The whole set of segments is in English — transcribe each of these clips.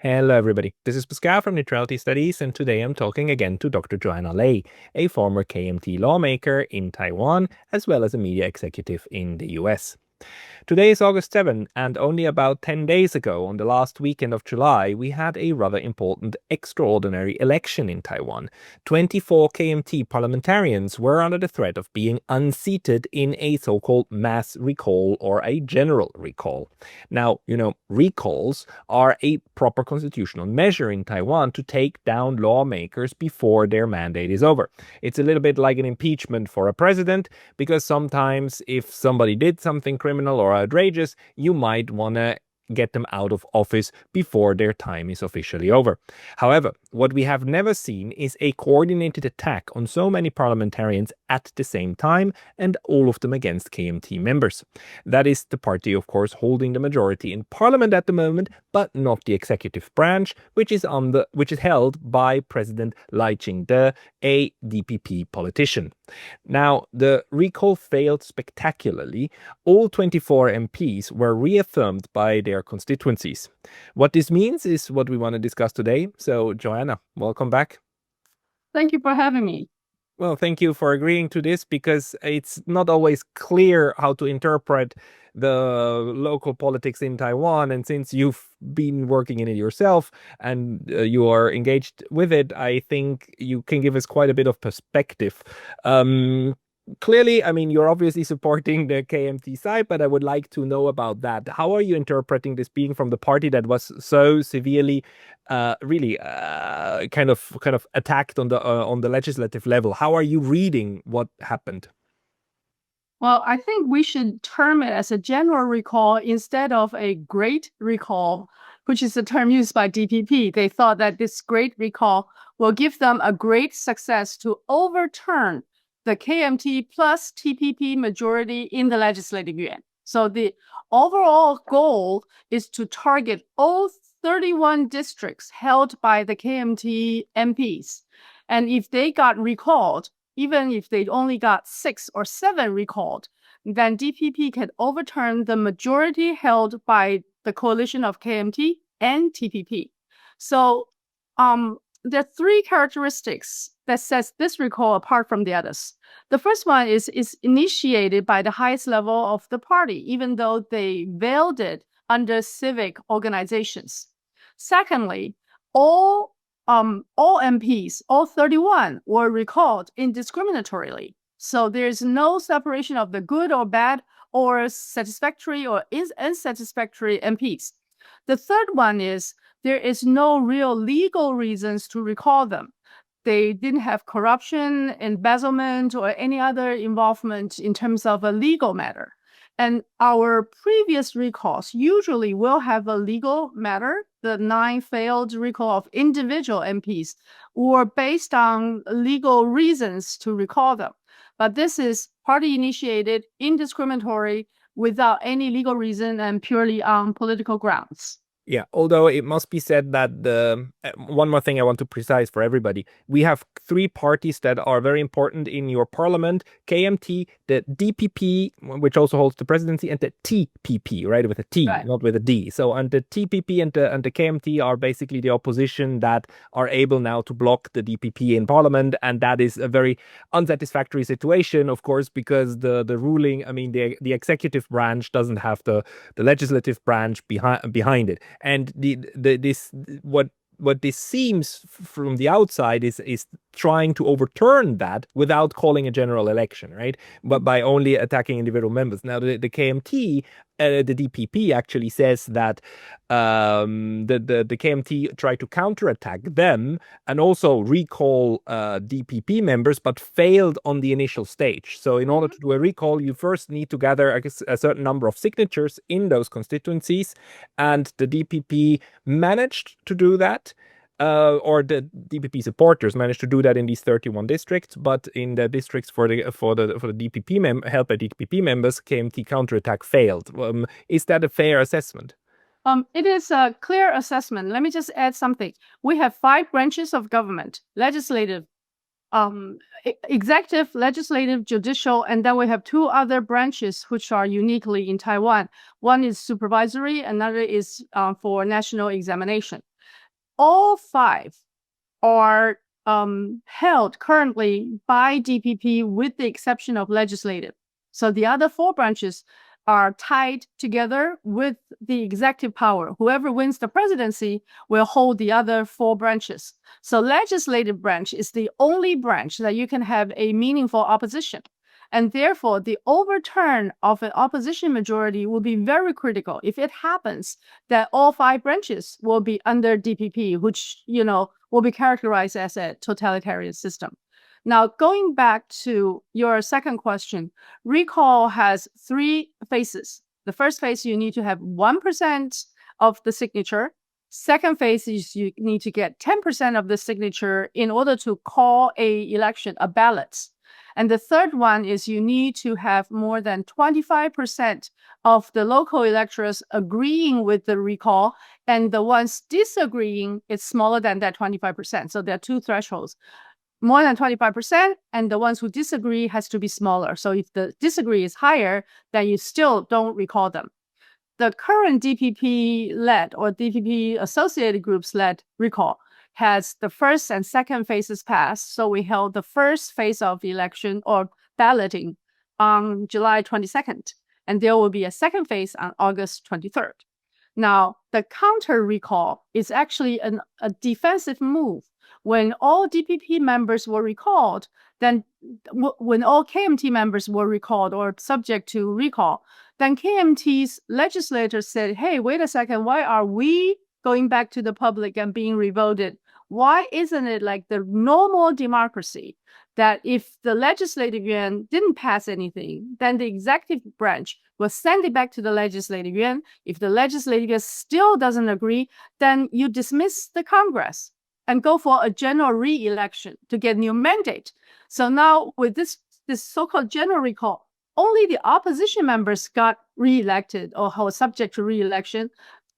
Hello, everybody. This is Pascal from Neutrality Studies, and today I'm talking again to Dr. Joanna Lei, a former KMT lawmaker in Taiwan, as well as a media executive in the US. Today is August 7, and only about 10 days ago, on the last weekend of July, we had a rather important extraordinary election in Taiwan. 24 KMT parliamentarians were under the threat of being unseated in a so-called mass recall or a general recall. Now, recalls are a proper constitutional measure in Taiwan to take down lawmakers before their mandate is over. It's a little bit like an impeachment for a president, because sometimes if somebody did something criminal or outrageous, you might want to get them out of office before their time is officially over. However, what we have never seen is a coordinated attack on so many parliamentarians at the same time, and all of them against KMT members. That is the party, of course, holding the majority in parliament at the moment, but not the executive branch, which is held by President Lai Ching-te, a DPP politician. Now, the recall failed spectacularly. All 24 MPs were reaffirmed by their constituencies. What this means is what we want to discuss today. So, Joanna, welcome back. Thank you for having me. Well, thank you for agreeing to this, because it's not always clear how to interpret the local politics in Taiwan. And since you've been working in it yourself and you are engaged with it, I think you can give us quite a bit of perspective. Clearly, I mean, you're obviously supporting the KMT side, but I would like to know about that. How are you interpreting this, being from the party that was so severely, kind of attacked on the legislative level? How are you reading what happened? Well, I think we should term it as a general recall instead of a great recall, which is the term used by DPP. They thought that this great recall will give them a great success to overturn the KMT plus TPP majority in the Legislative Yuan. So the overall goal is to target all 31 districts held by the KMT MPs. And if they got recalled, even if they only got 6 or 7 recalled, then DPP can overturn the majority held by the coalition of KMT and TPP. So there are 3 characteristics that sets this recall apart from the others. The first one is initiated by the highest level of the party, even though they veiled it under civic organizations. Secondly, all MPs, all 31, were recalled indiscriminatorily. So there's no separation of the good or bad or satisfactory or unsatisfactory MPs. The third one is there is no real legal reasons to recall them. They didn't have corruption, embezzlement, or any other involvement in terms of a legal matter. And our previous recalls usually will have a legal matter. The 9 failed recall of individual MPs were based on legal reasons to recall them. But this is party-initiated, indiscriminatory, without any legal reason and purely on political grounds. Yeah, although it must be said that one more thing I want to precise for everybody. We have 3 parties that are very important in your parliament: KMT, the DPP, which also holds the presidency, and the TPP, right, with a T, right, not with a D. So, and the TPP and the KMT are basically the opposition that are able now to block the DPP in parliament, and that is a very unsatisfactory situation, of course, because the ruling, I mean, the executive branch doesn't have the legislative branch behind it. And what this seems from the outside is trying to overturn that without calling a general election, right? But by only attacking individual members. Now, the KMT, the DPP actually says that the KMT tried to counterattack them and also recall DPP members, but failed on the initial stage. So in order to do a recall, you first need to gather, I guess, a certain number of signatures in those constituencies, and the DPP managed to do that. Or the DPP supporters managed to do that in these 31 districts, but in the districts for the DPP help by DPP members, KMT counterattack failed. Is that a fair assessment? It is a clear assessment. Let me just add something. We have 5 branches of government: legislative, executive, legislative, judicial, and then we have 2 other branches which are uniquely in Taiwan. One is supervisory, another is for national examination. all 5 are held currently by DPP with the exception of legislative. So the other 4 branches are tied together with the executive power. Whoever wins the presidency will hold the other 4 branches. So legislative branch is the only branch that you can have a meaningful opposition. And therefore, the overturn of an opposition majority will be very critical. If it happens that all 5 branches will be under DPP, which, will be characterized as a totalitarian system. Now, going back to your second question, recall has 3 phases. The first phase, you need to have 1% of the signature. Second phase is you need to get 10% of the signature in order to call a election, a ballot. And the third one is you need to have more than 25% of the local electors agreeing with the recall, and the ones disagreeing is smaller than that 25%. So there are 2 thresholds. More than 25%, and the ones who disagree has to be smaller. So if the disagree is higher, then you still don't recall them. The current DPP-led or DPP-associated groups-led recall has the first and second phases passed. So we held the first phase of election or balloting on July 22nd, and there will be a second phase on August 23rd. Now, the counter recall is actually a defensive move. When all DPP members were recalled, then when all KMT members were recalled or subject to recall, then KMT's legislators said, hey, wait a second, why are we going back to the public and being revoted? Why isn't it like the normal democracy that if the legislative yuan didn't pass anything, then the executive branch will send it back to the legislative yuan. If the legislative yuan still doesn't agree, then you dismiss the Congress and go for a general re-election to get new mandate. So now with this so-called general recall, only the opposition members got re-elected or were subject to re-election.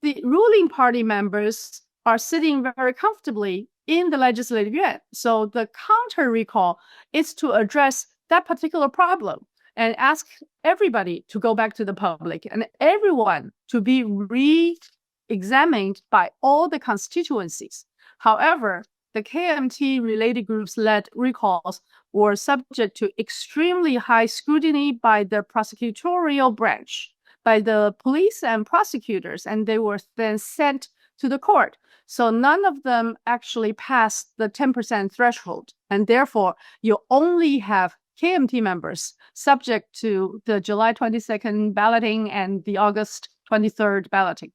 The ruling party members are sitting very comfortably in the legislative yuan. So the counter recall is to address that particular problem and ask everybody to go back to the public and everyone to be re-examined by all the constituencies. However, the KMT-related groups-led recalls were subject to extremely high scrutiny by the prosecutorial branch, by the police and prosecutors, and they were then sent to the court. So none of them actually passed the 10% threshold, and therefore you only have KMT members subject to the July 22nd balloting and the August 23rd balloting.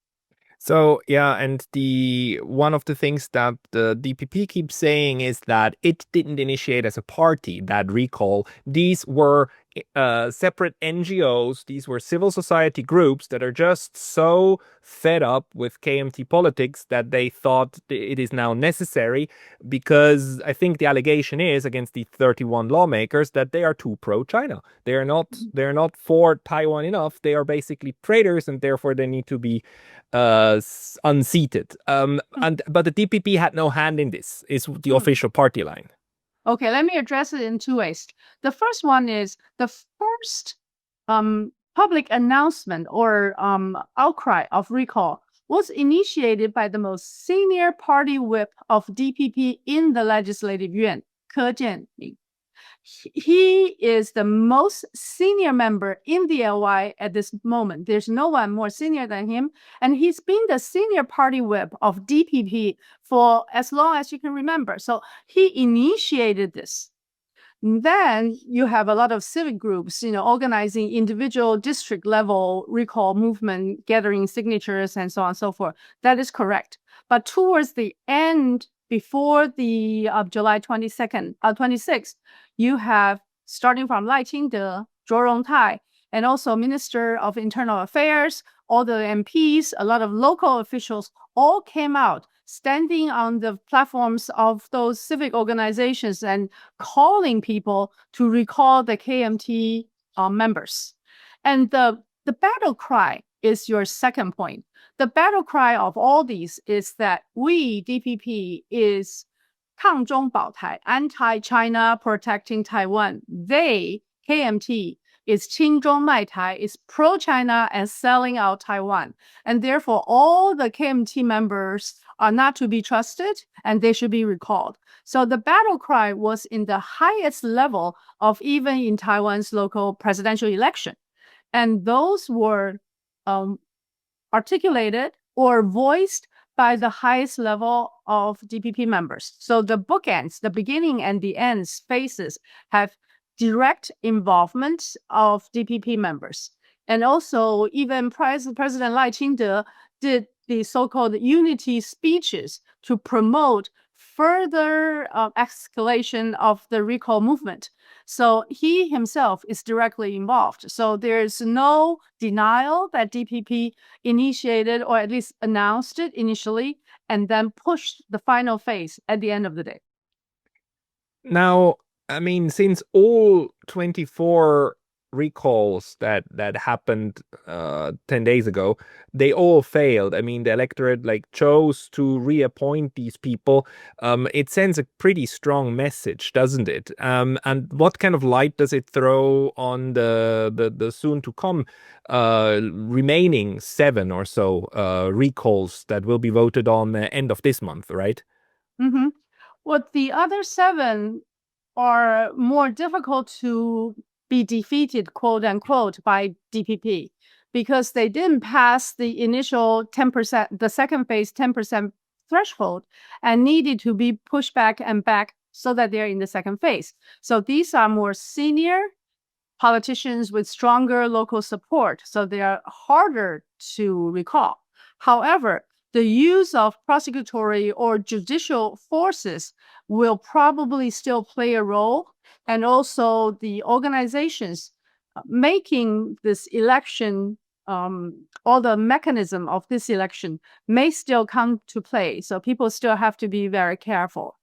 So, yeah, and one of the things that the DPP keeps saying is that it didn't initiate as a party that recall. These were separate NGOs. These were civil society groups that are just so fed up with KMT politics that they thought it is now necessary, because I think the allegation is against the 31 lawmakers that they are too pro-China. They're not for Taiwan enough. They are basically traitors, and therefore they need to be unseated. But the DPP had no hand in this, is the official party line. Okay, let me address it in 2 ways. The first one is the first public announcement or outcry of recall was initiated by the most senior party whip of DPP in the legislative yuan, Ke Jianming. He is the most senior member in the LY at this moment. There's no one more senior than him. And he's been the senior party whip of DPP for as long as you can remember. So he initiated this. Then you have a lot of civic groups, organizing individual district level recall movement, gathering signatures and so on and so forth. That is correct. But towards the end, before the July 26th, you have, starting from Lai Ching-te, Zhuo Rongtai, and also Minister of Internal Affairs, all the MPs, a lot of local officials all came out standing on the platforms of those civic organizations and calling people to recall the KMT members. And the battle cry is your second point. The battle cry of all these is that we, DPP, is 抗中保台, anti-China, protecting Taiwan. They, KMT, is 亲中卖台, is pro-China and selling out Taiwan. And therefore, all the KMT members are not to be trusted and they should be recalled. So the battle cry was in the highest level of even in Taiwan's local presidential election. And those were articulated or voiced by the highest level of DPP members. So the bookends, the beginning and the end spaces have direct involvement of DPP members. And also even President Lai Ching-te did the so-called unity speeches to promote further escalation of the recall movement. So he himself is directly involved. So there's no denial that DPP initiated or at least announced it initially and then pushed the final phase at the end of the day. Now, I mean, since all 24 recalls that happened 10 days ago, they all failed. I mean, the electorate chose to reappoint these people. It sends a pretty strong message, doesn't it? And what kind of light does it throw on the soon to come remaining 7 or so recalls that will be voted on end of this month, right? Mm-hmm. Well, the other 7 are more difficult to be defeated, quote unquote, by DPP because they didn't pass the initial 10%, the second phase 10% threshold and needed to be pushed back and back so that they're in the second phase. So these are more senior politicians with stronger local support, so they are harder to recall. However, the use of prosecutory or judicial forces will probably still play a role, and also the organizations making this election, all the mechanism of this election may still come to play. So people still have to be very careful.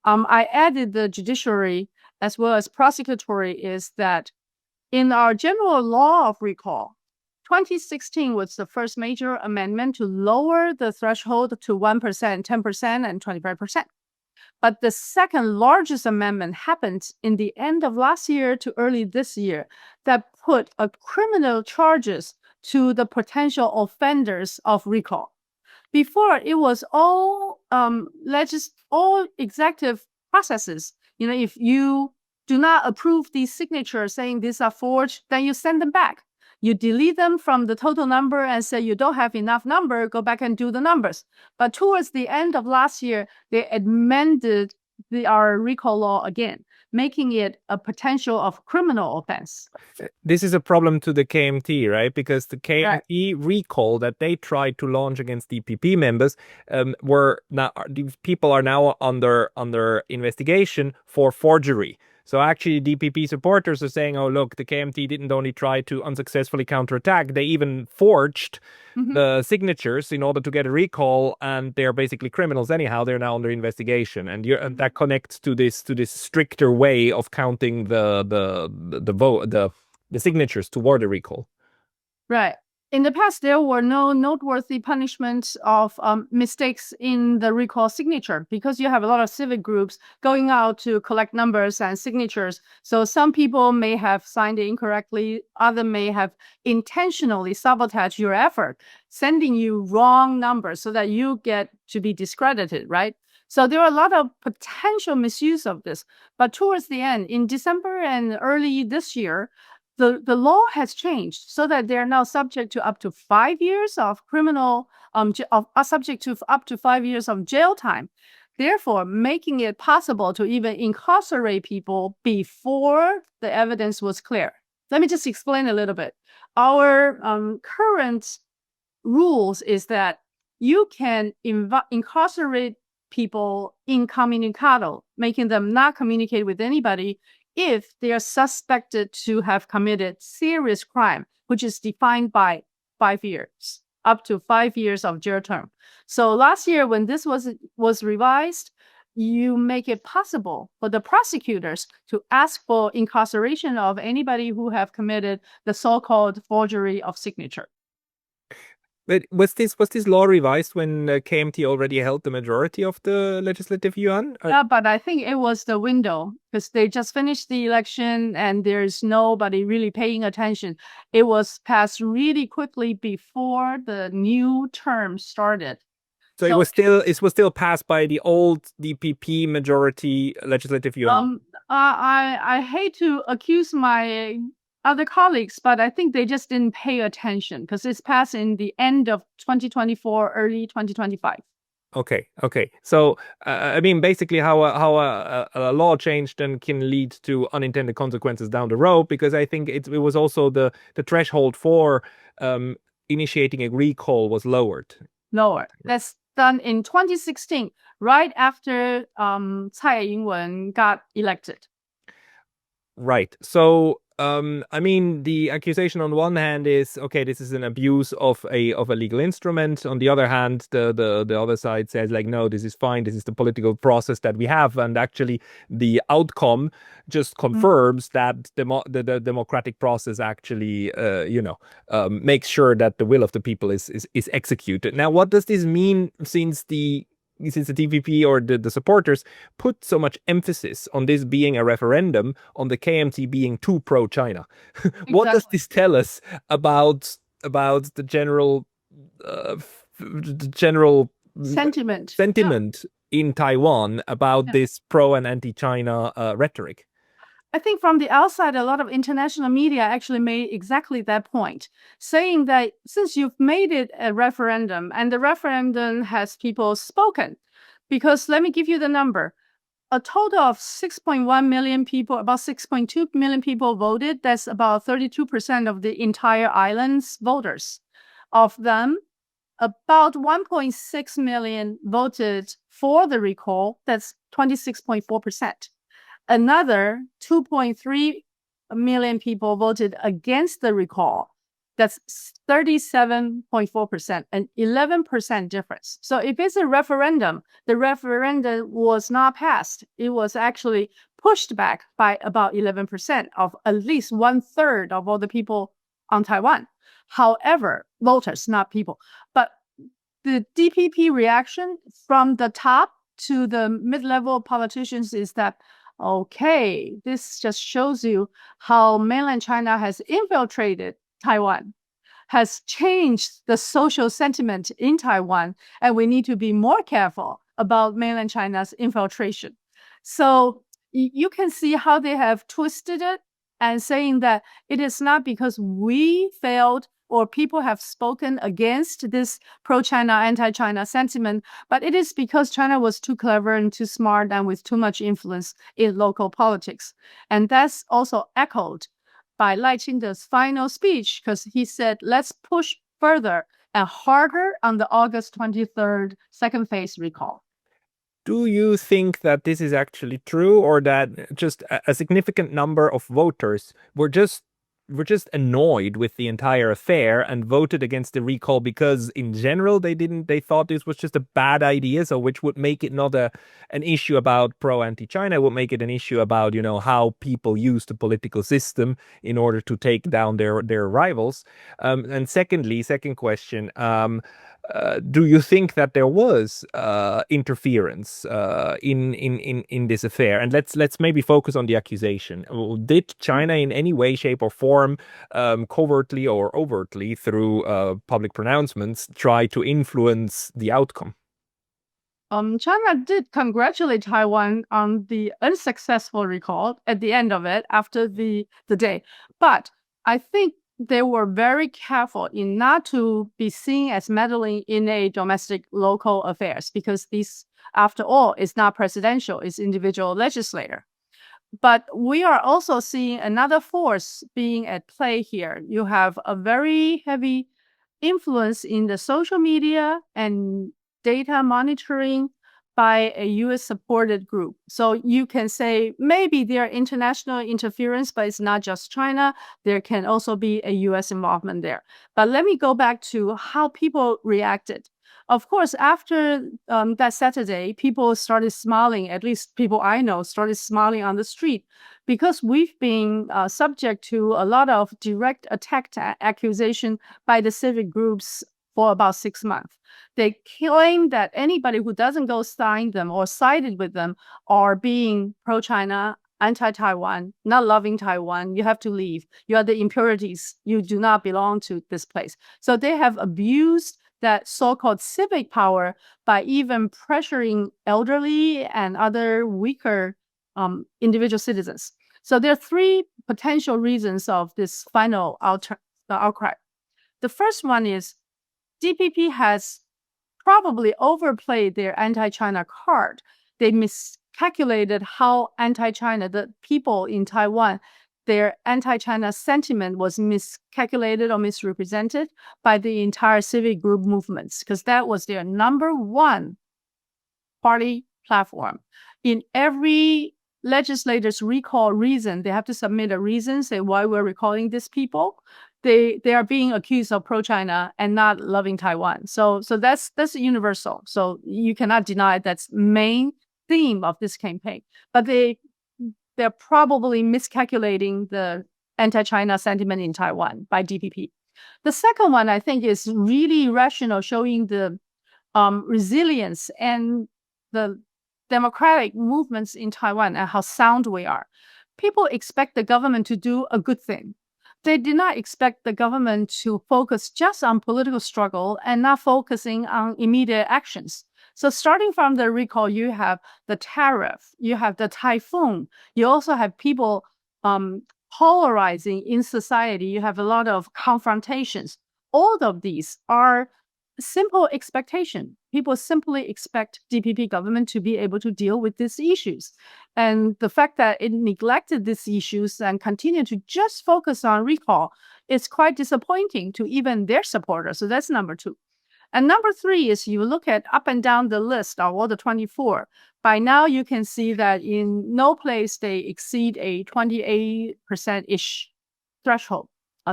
I added the judiciary as well as prosecutory is that in our general law of recall, 2016 was the first major amendment to lower the threshold to 1%, 10%, and 25%. But the second largest amendment happened in the end of last year to early this year that put criminal charges to the potential offenders of recall. Before, it was all all executive processes. If you do not approve these signatures saying these are forged, then you send them back. You delete them from the total number and say you don't have enough number, go back and do the numbers. But towards the end of last year, they amended our recall law again, making it a potential of criminal offense. This is a problem to the KMT, right? Because the KMT recall that they tried to launch against DPP members were now these people are now under investigation for forgery. So actually, DPP supporters are saying, "Oh, look, the KMT didn't only try to unsuccessfully counterattack; they even forged the signatures in order to get a recall, and they're basically criminals anyhow. They're now under investigation, and that connects to this stricter way of counting the vote the signatures toward a recall." Right. In the past, there were no noteworthy punishments of mistakes in the recall signature because you have a lot of civic groups going out to collect numbers and signatures. So some people may have signed it incorrectly. Others may have intentionally sabotaged your effort, sending you wrong numbers so that you get to be discredited, right? So there are a lot of potential misuse of this. But towards the end, in December and early this year, the law has changed so that they are now subject to up to 5 years of criminal, subject to up to 5 years of jail time, therefore making it possible to even incarcerate people before the evidence was clear. Let me just explain a little bit. Our current rules is that you can incarcerate people incommunicado, making them not communicate with anybody if they are suspected to have committed serious crime, which is defined by 5 years, up to 5 years of jail term. So last year, when this was revised, you make it possible for the prosecutors to ask for incarceration of anybody who have committed the so-called forgery of signature. But was this law revised when KMT already held the majority of the legislative yuan? Yeah, but I think it was the window because they just finished the election and there's nobody really paying attention. It was passed really quickly before the new term started. So So it was still passed by the old DPP majority legislative yuan. I hate to accuse my other colleagues, but I think they just didn't pay attention because it's passed in the end of 2024, early 2025. Okay. So, I mean, basically, how a law change then can lead to unintended consequences down the road, because I think it was also the threshold for um, initiating a recall was lowered. Lower. That's done in 2016, right after Tsai Ing-wen got elected. Right. So, I mean, the accusation on one hand is, okay, this is an abuse of a legal instrument. On the other hand, the other side says, like, no, this is fine. This is the political process that we have, and actually, the outcome just confirms that the democratic process actually, makes sure that the will of the people is executed. Now, what does this mean since the DPP or the supporters put so much emphasis on this being a referendum, on the KMT being too pro-China? What does Exactly. this tell us about the general Sentiment. Yeah. sentiment in Taiwan about Yeah. this pro and anti-China rhetoric? I think from the outside, a lot of international media actually made exactly that point, saying that since you've made it a referendum and the referendum has people spoken, because let me give you the number. A total of 6.1 million people, about 6.2 million people voted. That's about 32% of the entire island's voters. Of them, about 1.6 million voted for the recall. That's 26.4%. Another 2.3 million people voted against the recall. That's 37.4%, an 11% difference. So if it's a referendum, the referendum was not passed. It was actually pushed back by about 11% of at least 1/3 of all the people on Taiwan. However, voters, not people. But the DPP reaction from the top to the mid-level politicians is that, okay, this just shows you how mainland China has infiltrated Taiwan, has changed the social sentiment in Taiwan, and we need to be more careful about mainland China's infiltration. So you can see how they have twisted it and saying that it is not because we failed or people have spoken against this pro-China, anti-China sentiment, but it is because China was too clever and too smart and with too much influence in local politics. And that's also echoed by Lai Ching-te's final speech, because he said, let's push further and harder on the August 23rd second phase recall. Do you think that this is actually true, or that just a significant number of voters were just annoyed with the entire affair and voted against the recall because in general they thought this was just a bad idea, so which would make it not an issue about pro anti-China, would make it an issue about, how people use the political system in order to take down their rivals. And second question, do you think that there was interference in this affair? And let's maybe focus on the accusation. Did China in any way, shape, or form, covertly or overtly, through public pronouncements, try to influence the outcome? China did congratulate Taiwan on the unsuccessful recall at the end of it after the day. But I think they were very careful in not to be seen as meddling in a domestic local affairs, because this, after all, is not presidential, it's individual legislator. But we are also seeing another force being at play here. You have a very heavy influence in the social media and data monitoring by a US supported group. So you can say maybe there are international interference, but it's not just China. There can also be a US involvement there. But let me go back to how people reacted. Of course, after that Saturday, people started smiling, at least people I know started smiling on the street, because we've been subject to a lot of direct attack accusation by the civic groups for about 6 months. They claim that anybody who doesn't go sign them or sided with them are being pro-China, anti-Taiwan, not loving Taiwan. You have to leave. You are the impurities. You do not belong to this place. So they have abused that so-called civic power by even pressuring elderly and other weaker individual citizens. So there are three potential reasons of this final outcry. The first one is DPP has probably overplayed their anti-China card. They miscalculated how anti-China, the people in Taiwan, their anti-China sentiment was miscalculated or misrepresented by the entire civic group movements, because that was their number one party platform. In every legislator's recall reason, they have to submit a reason, say why we're recalling these people. They are being accused of pro-China and not loving Taiwan. So that's universal. So you cannot deny that's main theme of this campaign. But they're probably miscalculating the anti-China sentiment in Taiwan by DPP. The second one, I think, is really rational, showing the resilience and the democratic movements in Taiwan and how sound we are. People expect the government to do a good thing. They did not expect the government to focus just on political struggle and not focusing on immediate actions. So starting from the recall, you have the tariff, you have the typhoon, you also have people polarizing in society, you have a lot of confrontations. All of these are simple expectation. People simply expect DPP government to be able to deal with these issues. And the fact that it neglected these issues and continued to just focus on recall is quite disappointing to even their supporters. So that's number two. And number three is you look at up and down the list of all the 24. By now, you can see that in no place they exceed a 28%-ish threshold.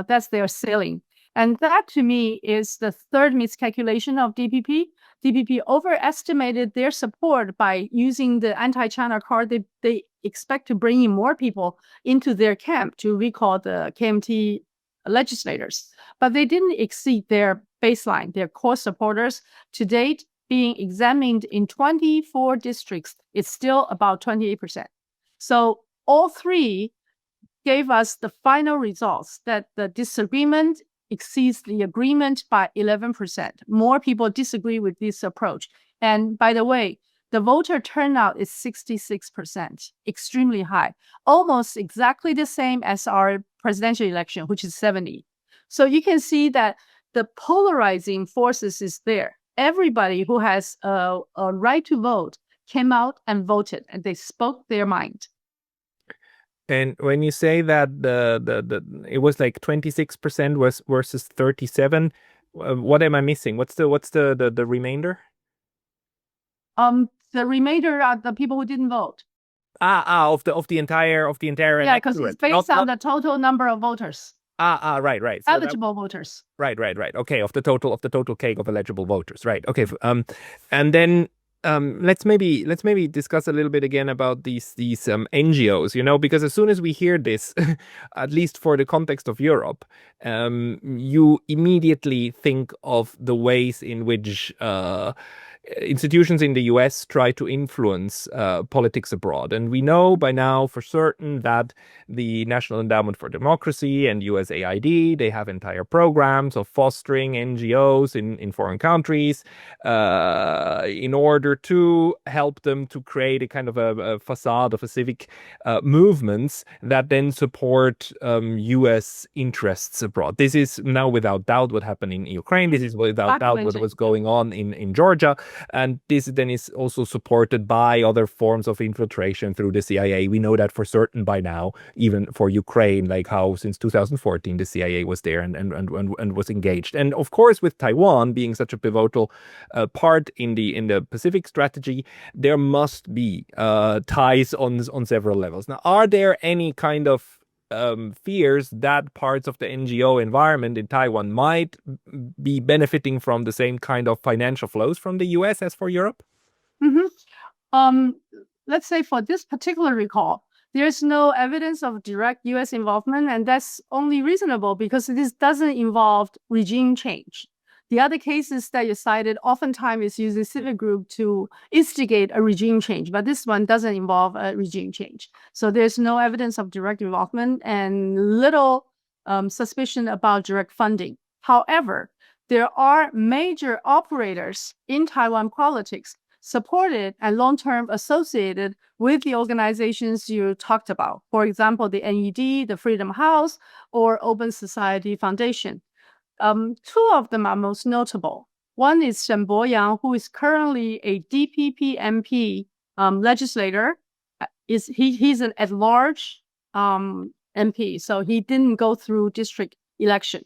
That's their ceiling. And that, to me, is the third miscalculation of DPP. DPP overestimated their support by using the anti-China card. They expect to bring in more people into their camp to recall the KMT legislators. But they didn't exceed their baseline, their core supporters. To date, being examined in 24 districts, it's still about 28%. So all three gave us the final results that the disagreement exceeds the agreement by 11%. More people disagree with this approach. And by the way, the voter turnout is 66%, extremely high, almost exactly the same as our presidential election, which is 70. So you can see that the polarizing forces is there. Everybody who has a right to vote came out and voted, and they spoke their mind. And when you say that the it was like 26% was versus 37, what am I missing? What's the remainder? The remainder are the people who didn't vote. Of the entire Yeah, because it's based on the total number of voters. Right. So eligible voters. Right. Okay, of the total cake of eligible voters. Right. Okay. And then let's maybe discuss a little bit again about these NGOs, because as soon as we hear this, at least for the context of Europe, you immediately think of the ways in which institutions in the US try to influence politics abroad. And we know by now for certain that the National Endowment for Democracy and USAID, they have entire programs of fostering NGOs in foreign countries in order to help them to create a kind of a facade of a civic movements that then support US interests abroad. This is now without doubt what happened in Ukraine. This is without doubt what was going on in Georgia. And this then is also supported by other forms of infiltration through the CIA. We know that for certain by now, even for Ukraine, like how since 2014 the CIA was there and was engaged. And of course, with Taiwan being such a pivotal part in the Pacific strategy, there must be ties on several levels. Now, are there any kind of fears that parts of the NGO environment in Taiwan might be benefiting from the same kind of financial flows from the US as for Europe? Let's say for this particular recall, there's no evidence of direct US involvement, and that's only reasonable because this doesn't involve regime change. The other cases that you cited oftentimes is using civic group to instigate a regime change, but this one doesn't involve a regime change. So there's no evidence of direct involvement and little suspicion about direct funding. However, there are major operators in Taiwan politics supported and long-term associated with the organizations you talked about. For example, the NED, the Freedom House, or Open Society Foundation. Two of them are most notable. One is Shen Boyang, who is currently a DPP MP legislator. He's an at-large MP, so he didn't go through district election.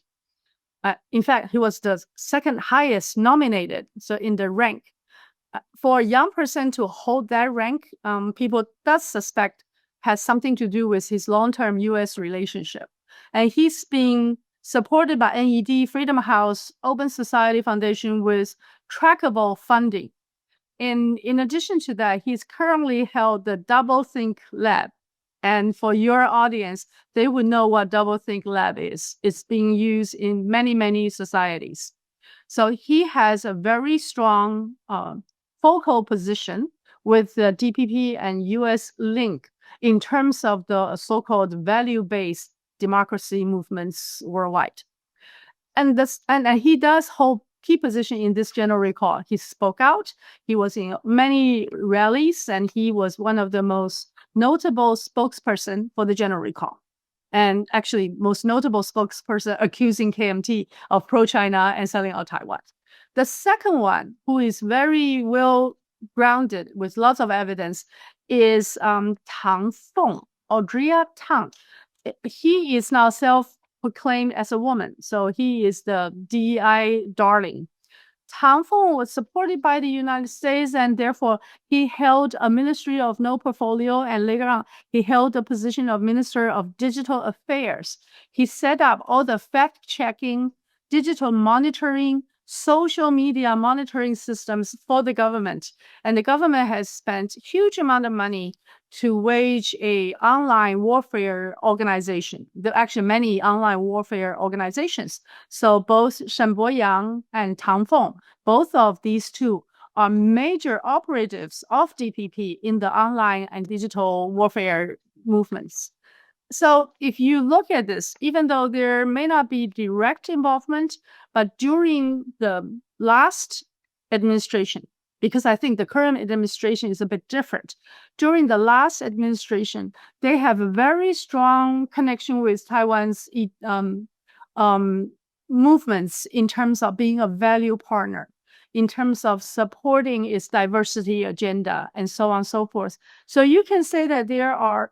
In fact, he was the second highest nominated, so in the rank. For a young person to hold that rank, people does suspect has something to do with his long-term U.S. relationship. And he's being supported by NED, Freedom House, Open Society Foundation with trackable funding. And in addition to that, he's currently held the Doublethink Lab. And for your audience, they would know what Doublethink Lab is. It's being used in many, many societies. So he has a very strong focal position with the DPP and US link in terms of the so-called value-based democracy movements worldwide. And he does hold key position in this general recall. He spoke out. He was in many rallies, and he was one of the most notable spokesperson for the general recall. And actually, most notable spokesperson accusing KMT of pro-China and selling out Taiwan. The second one, who is very well grounded with lots of evidence, is Tang Feng, Audrey Tang. He is now self-proclaimed as a woman, so he is the DEI darling. Tang Feng was supported by the United States, and therefore he held a ministry of no portfolio, and later on he held the position of Minister of Digital Affairs. He set up all the fact-checking, digital monitoring, social media monitoring systems for the government. And the government has spent huge amount of money to wage a online warfare organization. There are actually many online warfare organizations. So both Shen Boyang and Tang Feng, both of these two are major operatives of DPP in the online and digital warfare movements. So if you look at this, even though there may not be direct involvement, but during the last administration, because I think the current administration is a bit different. During the last administration, they have a very strong connection with Taiwan's movements in terms of being a value partner, in terms of supporting its diversity agenda, and so on and so forth. So you can say that there are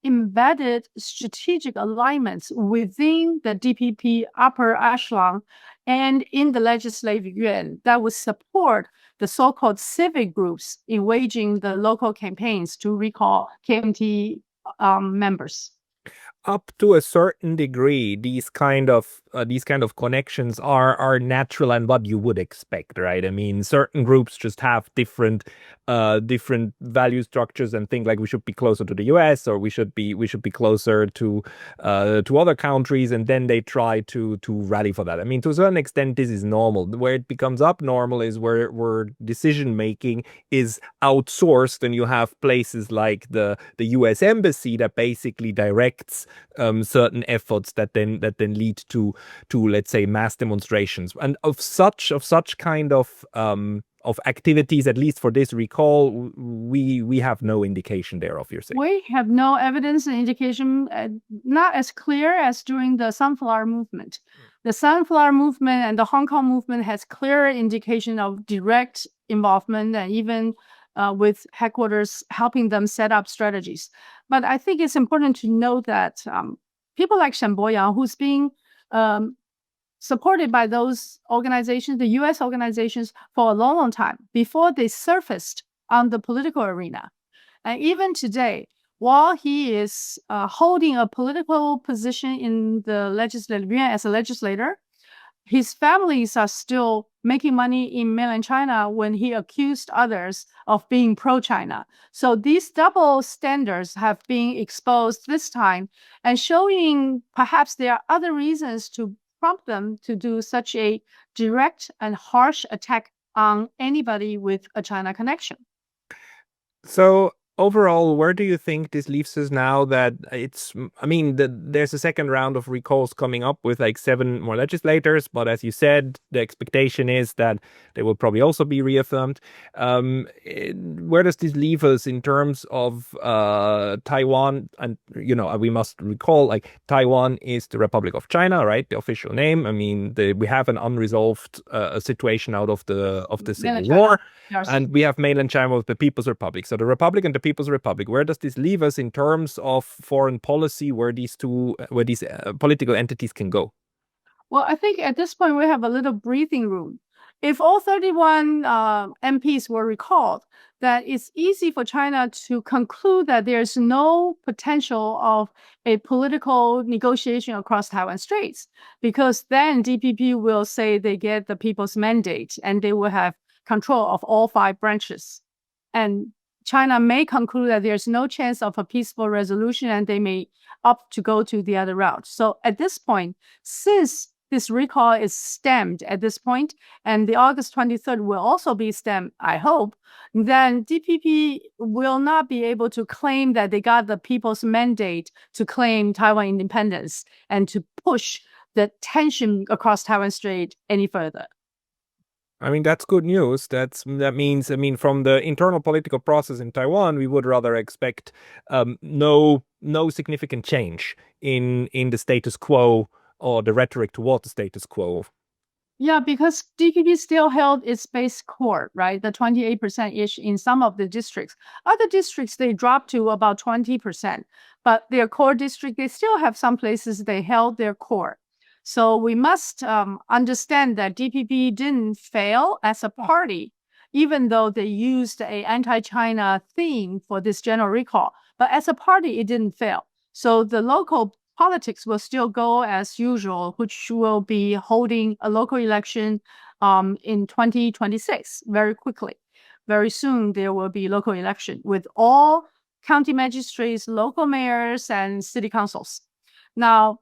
embedded strategic alignments within the DPP upper echelon and in the legislative yuan that would support the so-called civic groups in waging the local campaigns to recall KMT members. Up to a certain degree, these kind of connections are natural and what you would expect, right? I mean, certain groups just have different value structures and think like we should be closer to the US or we should be closer to other countries, and then they try to rally for that. I mean, to a certain extent, this is normal. Where it becomes abnormal is where decision making is outsourced, and you have places like the US embassy that basically directs certain efforts that then lead to let's say mass demonstrations, and of such kind of activities, at least for this recall, we have no indication thereof, you're saying? We have no evidence and indication, not as clear as during the Sunflower Movement. The Sunflower Movement and the Hong Kong movement has clear indication of direct involvement, and even with headquarters helping them set up strategies. But I think it's important to note that people like Shen Boyang, who's being supported by those organizations, the U.S. organizations, for a long, long time before they surfaced on the political arena. And even today, while he is holding a political position in the legislative yuan as a legislator, his families are still making money in mainland China when he accused others of being pro-China. So these double standards have been exposed this time, and showing perhaps there are other reasons to prompt them to do such a direct and harsh attack on anybody with a China connection. So overall, where do you think this leaves us now that there's a second round of recalls coming up with like 7 more legislators, but as you said, the expectation is that they will probably also be reaffirmed. Where does this leave us in terms of Taiwan? And, we must recall like Taiwan is the Republic of China, right? The official name. I mean, we have an unresolved situation out of the Civil War. Yes. And we have Mainland China with the People's Republic. So the Republic and the People's Republic, where does this leave us in terms of foreign policy, where these political entities can go? Well, I think at this point we have a little breathing room. If all 31 MPs were recalled, that it's easy for China to conclude that there's no potential of a political negotiation across Taiwan Straits, because then DPP will say they get the people's mandate and they will have control of all 5 branches. And China may conclude that there's no chance of a peaceful resolution and they may opt to go to the other route. So at this point, since this recall is stemmed at this point, and the August 23rd will also be stemmed, I hope, then DPP will not be able to claim that they got the people's mandate to claim Taiwan independence and to push the tension across Taiwan Strait any further. I mean, that's good news. That means, from the internal political process in Taiwan, we would rather expect no significant change in the status quo or the rhetoric toward the status quo. Yeah, because DPP still held its base core, right? The 28%-ish in some of the districts. Other districts, they dropped to about 20%. But their core district, they still have some places they held their core. So we must understand that DPP didn't fail as a party, even though they used an anti-China theme for this general recall. But as a party, it didn't fail. So the local politics will still go as usual, which will be holding a local election in 2026 very quickly. Very soon, there will be local election with all county magistrates, local mayors, and city councils. Now,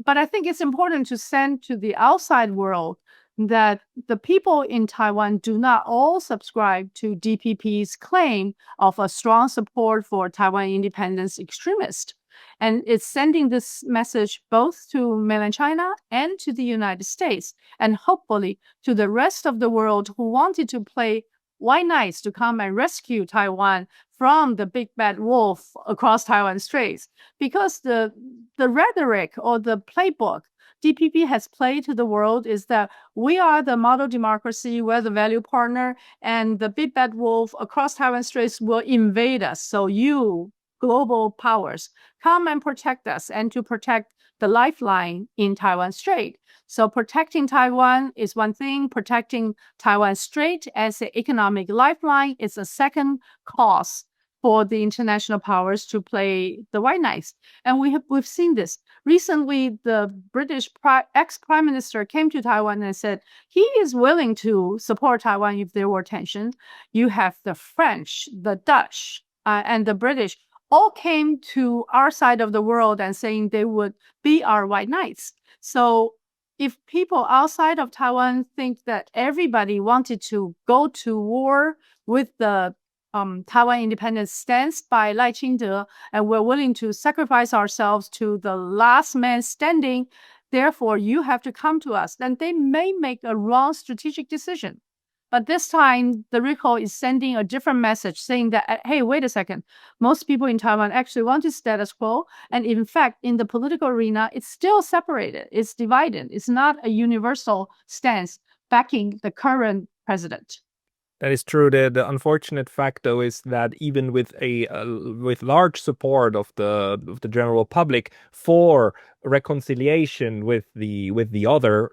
but I think it's important to send to the outside world that the people in Taiwan do not all subscribe to DPP's claim of a strong support for Taiwan independence extremists. And it's sending this message both to Mainland China and to the United States, and hopefully to the rest of the world who wanted to play white knights to come and rescue Taiwan from the big bad wolf across Taiwan Straits. Because the rhetoric or the playbook DPP has played to the world is that we are the model democracy, we're the value partner, and the big bad wolf across Taiwan Straits will invade us. So you, global powers, come and protect us and to protect the lifeline in Taiwan Strait. So protecting Taiwan is one thing. Protecting Taiwan Strait as an economic lifeline is a second cause for the international powers to play the white knights. And we've seen this. Recently, the British ex-prime minister came to Taiwan and said he is willing to support Taiwan if there were tension. You have the French, the Dutch, and the British all came to our side of the world and saying they would be our white knights. So if people outside of Taiwan think that everybody wanted to go to war with the Taiwan independence stance by Lai Ching-te, and we're willing to sacrifice ourselves to the last man standing, therefore you have to come to us, then they may make a wrong strategic decision. But this time, the recall is sending a different message saying that, hey, wait a second, most people in Taiwan actually want status quo. And in fact, in the political arena, it's still separated. It's divided. It's not a universal stance backing the current president. That is true. The unfortunate fact, though, is that even with with large support of the general public for reconciliation with the other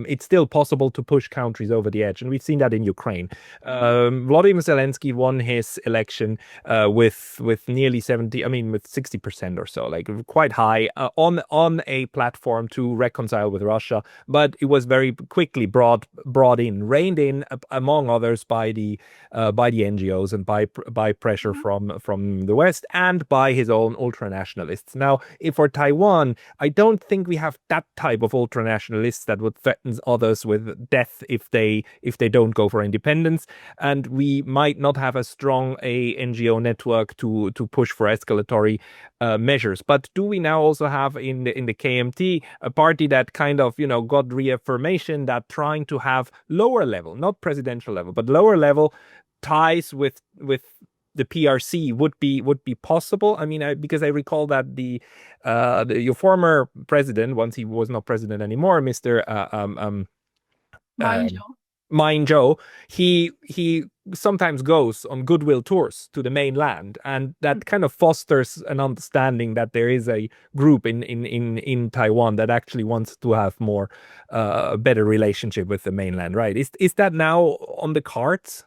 it's still possible to push countries over the edge, and we've seen that in Ukraine. Vladimir Zelensky won his election with nearly 70, I mean, with 60% or so, like quite high on a platform to reconcile with Russia, but it was very quickly reined in, among others, by the NGOs and by pressure from the West and by his own ultranationalists. Now, for Taiwan, I don't think we have that type of ultranationalists that would threaten others with death if they don't go for independence, and we might not have as strong a NGO network to push for escalatory measures. But do we now also have in the KMT a party that kind of got reaffirmation that trying to have lower level, not presidential level, but lower level ties with the PRC would be possible? I mean, because I recall that your former president, once he was not president anymore, Mr. Mind Mind Zhou, he sometimes goes on goodwill tours to the mainland, and that kind of fosters an understanding that there is a group in Taiwan that actually wants to have more better relationship with the mainland, right? Is that now on the cards?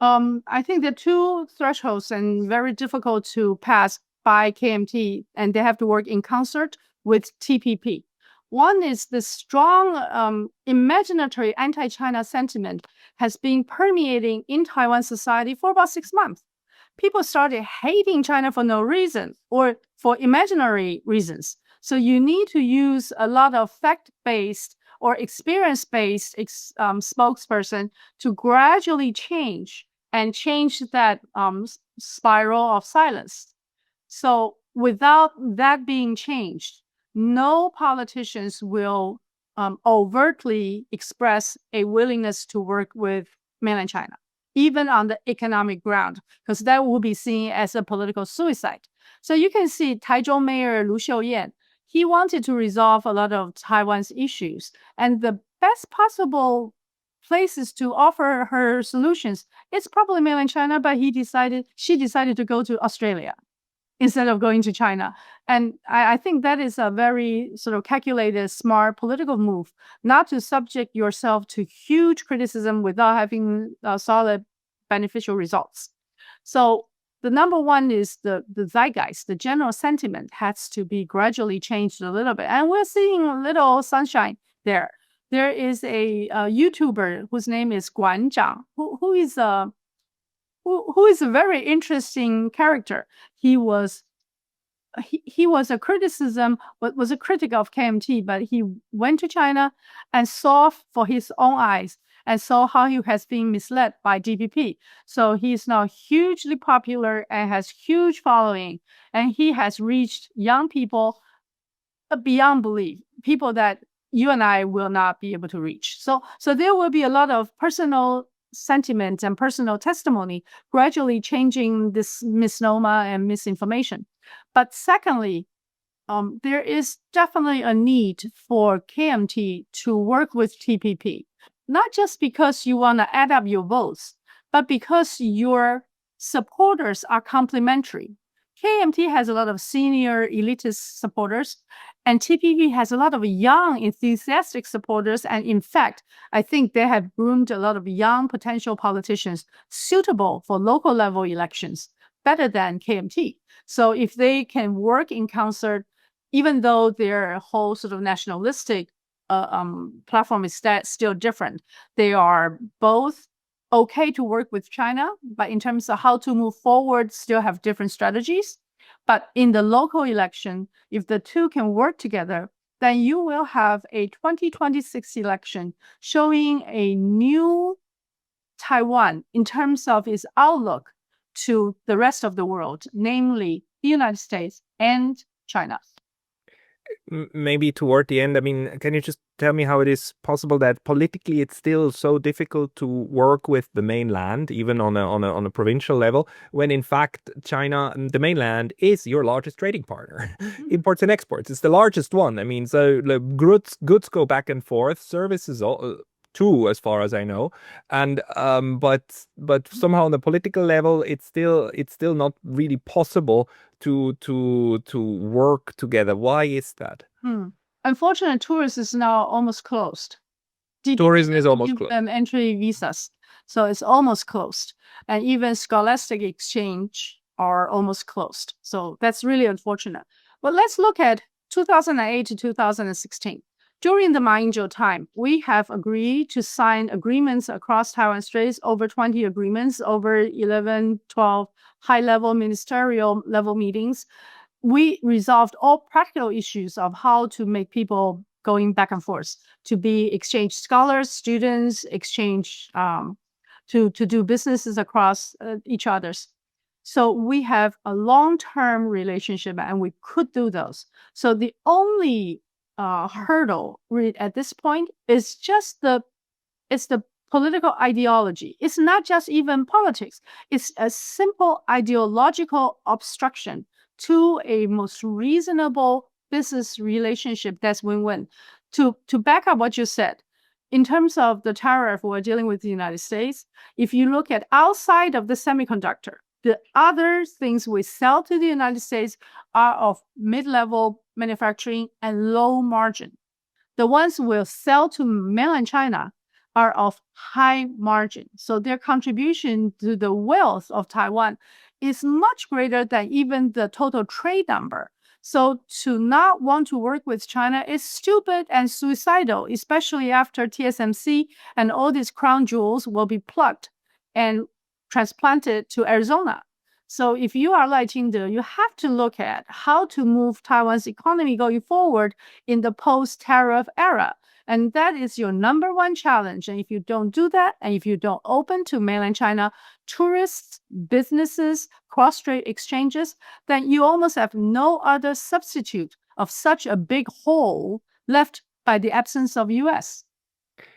I think there are two thresholds and very difficult to pass by KMT, and they have to work in concert with TPP. One is the strong imaginatory anti-China sentiment has been permeating in Taiwan society for about 6 months. People started hating China for no reason or for imaginary reasons. So you need to use a lot of fact-based or experience-based spokesperson to gradually change that spiral of silence. So without that being changed, no politicians will overtly express a willingness to work with mainland China, even on the economic ground, because that will be seen as a political suicide. So you can see Taichung Mayor Lu Xiuyan, he wanted to resolve a lot of Taiwan's issues, and the best possible places to offer her solutions, it's probably mainland China, but she decided to go to Australia instead of going to China. And I think that is a very sort of calculated, smart political move, not to subject yourself to huge criticism without having solid beneficial results. So the number one is the zeitgeist, the general sentiment has to be gradually changed a little bit. And we're seeing a little sunshine there. There is a YouTuber whose name is Guan Zhang, who is a very interesting character. He was a critic of KMT, but he went to China and saw for his own eyes and saw how he has been misled by DPP. So he is now hugely popular and has huge following, and he has reached young people beyond belief, people that you and I will not be able to reach. So there will be a lot of personal sentiment and personal testimony gradually changing this misnomer and misinformation. But secondly, there is definitely a need for KMT to work with TPP, not just because you want to add up your votes, but because your supporters are complementary. KMT has a lot of senior elitist supporters, and TPP has a lot of young, enthusiastic supporters. And in fact, I think they have groomed a lot of young potential politicians suitable for local level elections better than KMT. So if they can work in concert, even though their whole sort of nationalistic platform is still different, they are both okay to work with China, but in terms of how to move forward, still have different strategies. But in the local election, if the two can work together, then you will have a 2026 election showing a new Taiwan in terms of its outlook to the rest of the world, namely the United States and China. Maybe toward the end, I mean, can you just tell me how it is possible that politically it's still so difficult to work with the mainland, even on a provincial level, when in fact China, the mainland, is your largest trading partner, imports and exports. It's the largest one. I mean, so the goods go back and forth, services too, as far as I know, and but somehow on the political level, it's still not really possible to work together. Why is that? unfortunately, tourists is now almost closed. Tourism is almost closed. Entry visas. So it's almost closed. And even scholastic exchange are almost closed. So that's really unfortunate. But let's look at 2008 to 2016. During the Ma Ying-jeou time, we have agreed to sign agreements across Taiwan Straits, over 20 agreements, over 11, 12 high-level ministerial level meetings. We resolved all practical issues of how to make people going back and forth to be exchange scholars, students, exchange to do businesses across each other's. So we have a long-term relationship and we could do those. So the only hurdle at this point is just it's the political ideology. It's not just even politics. It's a simple ideological obstruction to a most reasonable business relationship that's win-win. To back up what you said, in terms of the tariff we're dealing with the United States, if you look at outside of the semiconductor, the other things we sell to the United States are of mid-level manufacturing and low margin. The ones we'll sell to mainland China are of high margin. So their contribution to the wealth of Taiwan is much greater than even the total trade number. So to not want to work with China is stupid and suicidal, especially after TSMC and all these crown jewels will be plucked and transplanted to Arizona. So if you are Lai Ching-te, you have to look at how to move Taiwan's economy going forward in the post-tariff era. And that is your number one challenge. And if you don't do that, and if you don't open to mainland China tourists, businesses, cross-strait exchanges, then you almost have no other substitute of such a big hole left by the absence of US.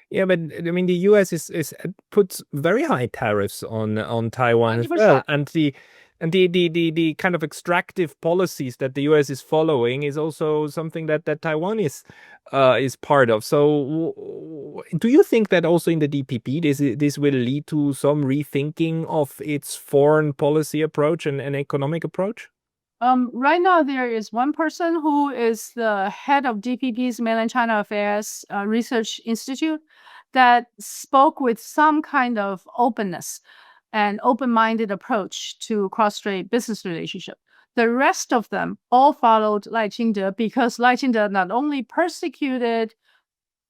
Yeah, but I mean, the U.S. is puts very high tariffs on Taiwan as well, 100%. and the kind of extractive policies that the U.S. is following is also something that Taiwan is part of. So, do you think that also in the DPP this will lead to some rethinking of its foreign policy approach and economic approach? Right now, there is one person who is the head of DPP's Mainland China Affairs Research Institute that spoke with some kind of openness and open-minded approach to cross-strait business relationship. The rest of them all followed Lai Ching-te because Lai Ching-te not only persecuted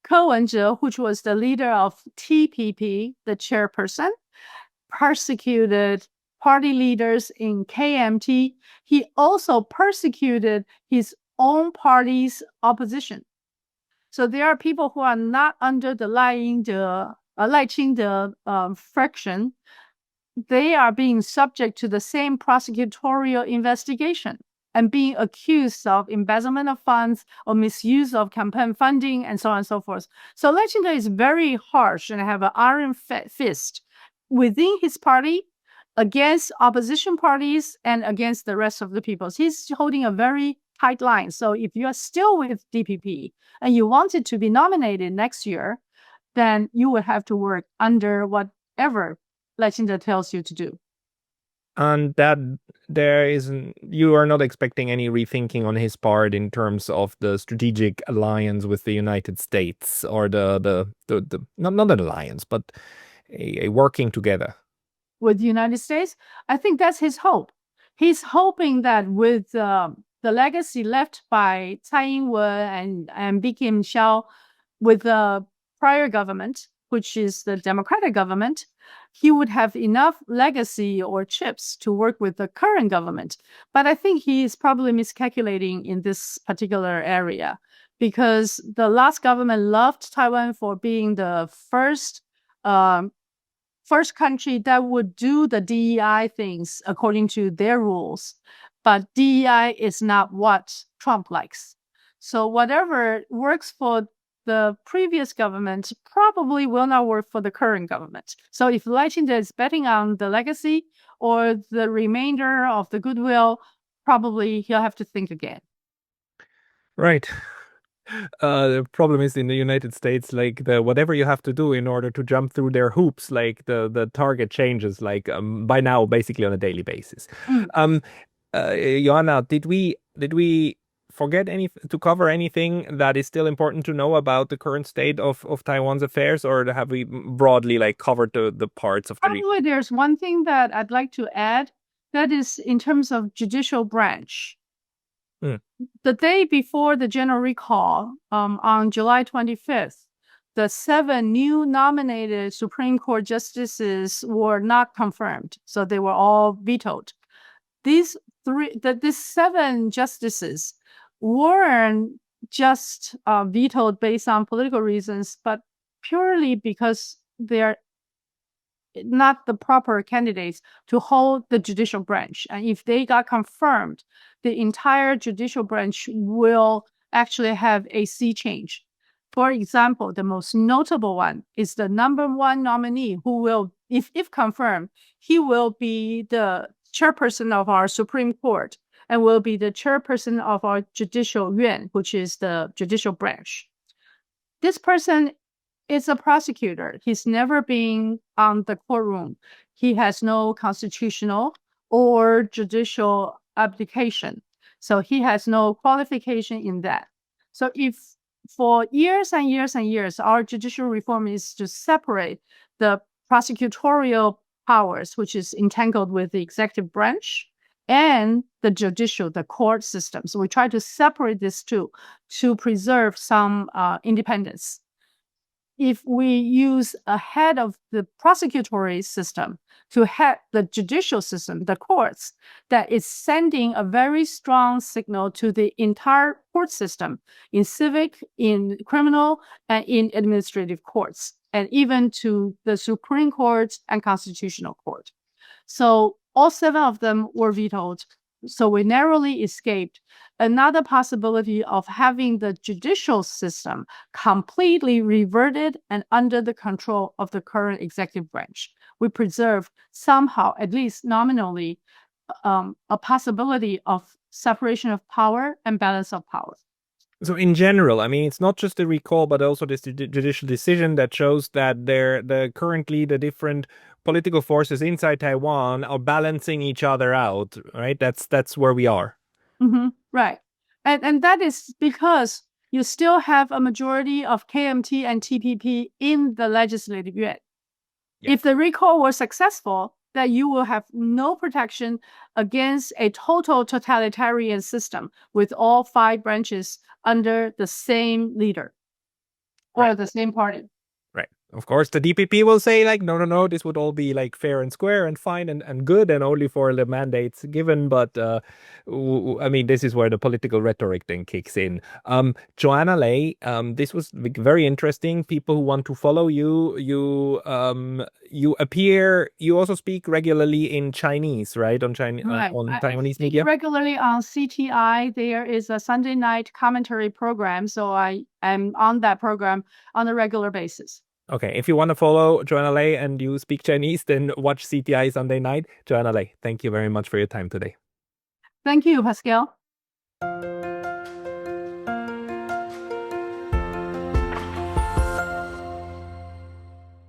Ko Wen-je, which was the leader of TPP, the chairperson, persecuted party leaders in KMT. He also persecuted his own party's opposition. So there are people who are not under the Lai Ching-te fraction. They are being subject to the same prosecutorial investigation and being accused of embezzlement of funds or misuse of campaign funding and so on and so forth. So Lai Ching-te is very harsh and have an iron fist within his party against opposition parties and against the rest of the people. He's holding a very tight line. So if you are still with DPP and you wanted to be nominated next year, then you would have to work under whatever Lai Ching-te tells you to do. And that you are not expecting any rethinking on his part in terms of the strategic alliance with the United States or the not an alliance, but a working together. With the United States, I think that's his hope. He's hoping that with the legacy left by Tsai Ing-wen and Bi-khim Xiao with the prior government, which is the Democratic government, he would have enough legacy or chips to work with the current government. But I think he is probably miscalculating in this particular area because the last government loved Taiwan for being the first country that would do the DEI things according to their rules. But DEI is not what Trump likes. So whatever works for the previous government probably will not work for the current government. So if Lai Ching-te is betting on the legacy or the remainder of the goodwill, probably he'll have to think again. Right. The problem is in the United States, like the whatever you have to do in order to jump through their hoops, like the target changes like by now basically on a daily basis. Mm. Joanna, did we forget to cover anything that is still important to know about the current state of Taiwan's affairs, or have we broadly like covered the parts of the Probably there's one thing that I'd like to add, that is in terms of judicial branch. The day before the general recall, on July 25th, the 7 new nominated Supreme Court justices were not confirmed, so they were all vetoed. These 7 justices weren't just vetoed based on political reasons, but purely because they're not the proper candidates to hold the judicial branch. And if they got confirmed, the entire judicial branch will actually have a sea change. For example, the most notable one is the number 1 nominee who will, if confirmed, he will be the chairperson of our Supreme Court and will be the chairperson of our judicial yuan, which is the judicial branch. This person is a prosecutor. He's never been on the courtroom. He has no constitutional or judicial application. So he has no qualification in that. So if for years and years and years, our judicial reform is to separate the prosecutorial powers, which is entangled with the executive branch, and the judicial, the court system. So we try to separate these two to preserve some independence. If we use a head of the prosecutory system to head the judicial system, the courts, that is sending a very strong signal to the entire court system in civic, in criminal, and in administrative courts, and even to the Supreme Court and Constitutional Court. So all 7 of them were vetoed. So we narrowly escaped another possibility of having the judicial system completely reverted and under the control of the current executive branch. We preserved somehow, at least nominally, a possibility of separation of power and balance of power. So in general, I mean, it's not just the recall, but also this judicial decision that shows that currently the different political forces inside Taiwan are balancing each other out, right? That's where we are. Right. And that is because you still have a majority of KMT and TPP in the legislative yuan. Yeah. If the recall were successful, that you will have no protection against a total totalitarian system with all 5 branches under the same leader or the same party. Right. Of course, the DPP will say like, no, this would all be like fair and square and fine and good and only for the mandates given. But I mean, this is where the political rhetoric then kicks in. Joanna Lei, this was very interesting. People who want to follow you also speak regularly in Chinese, right? On Taiwanese media? Regularly on CTI, there is a Sunday night commentary program. So I am on that program on a regular basis. Okay, if you want to follow Joanna Lei and you speak Chinese, then watch CTI Sunday night. Joanna Lei, thank you very much for your time today. Thank you, Pascal.